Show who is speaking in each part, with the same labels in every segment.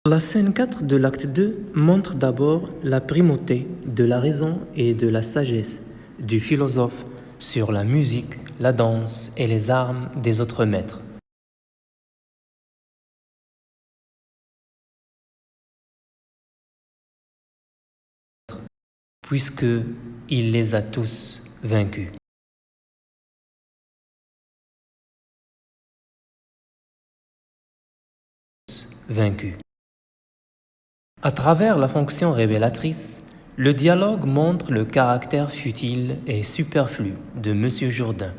Speaker 1: La scène 4 de l'acte 2 montre d'abord la primauté de la raison et de la sagesse du philosophe sur la musique, la danse et les armes des autres maîtres. Puisque il les a tous vaincus. À travers la fonction révélatrice, le dialogue montre le caractère futile et superflu de M. Jourdain,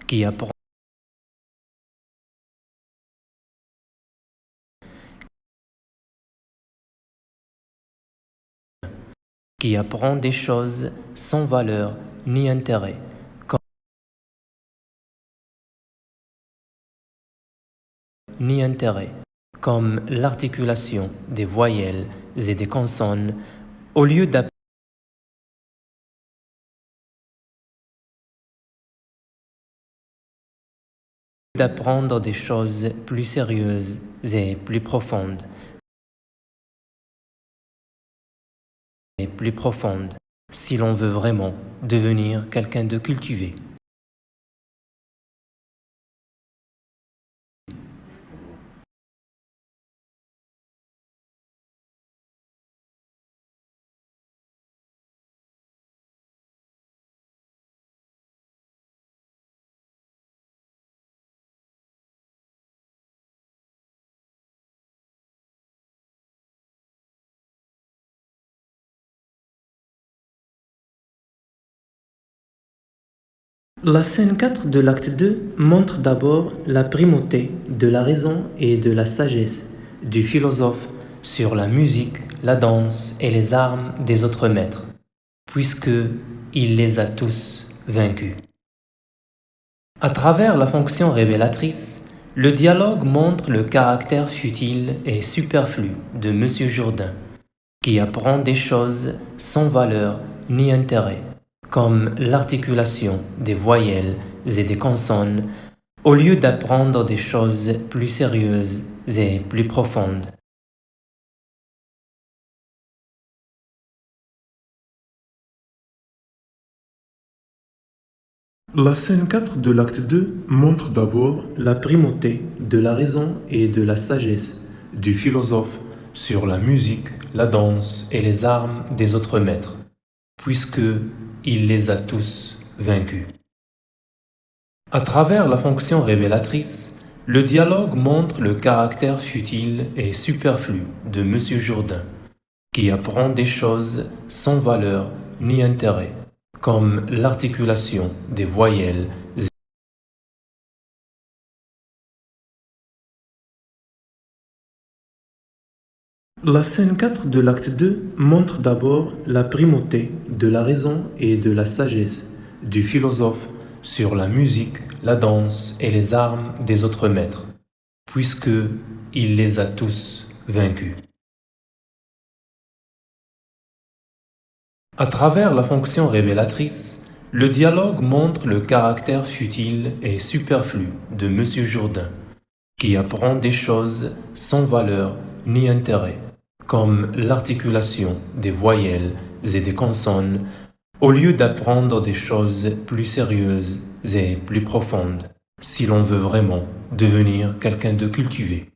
Speaker 1: qui apprend des choses sans valeur ni intérêt, comme l'articulation des voyelles et des consonnes, au lieu d'apprendre des choses plus sérieuses et plus profondes. Si l'on veut vraiment devenir quelqu'un de cultivé. La scène 4 de l'acte 2 montre d'abord la primauté de la raison et de la sagesse du philosophe sur la musique, la danse et les armes des autres maîtres, puisque il les a tous vaincus. À travers la fonction révélatrice, le dialogue montre le caractère futile et superflu de M. Jourdain, qui apprend des choses sans valeur ni intérêt, comme l'articulation des voyelles et des consonnes, au lieu d'apprendre des choses plus sérieuses et plus profondes.
Speaker 2: La scène 4 de l'acte 2 montre d'abord la primauté de la raison et de la sagesse du philosophe sur la musique, la danse et les armes des autres maîtres, puisque il les a tous vaincus. À travers la fonction révélatrice, le dialogue montre le caractère futile et superflu de M. Jourdain, qui apprend des choses sans valeur ni intérêt, comme l'articulation des voyelles.
Speaker 1: La scène 4 de l'acte 2 montre d'abord la primauté de la raison et de la sagesse
Speaker 2: du philosophe sur la musique, la danse et les armes des autres maîtres, puisque il les a tous vaincus. À travers la fonction révélatrice, le dialogue montre le caractère futile et superflu de M. Jourdain, qui apprend des choses sans valeur ni intérêt, comme l'articulation des voyelles et des consonnes, au lieu d'apprendre des choses plus sérieuses et plus profondes, si l'on veut vraiment devenir quelqu'un de cultivé.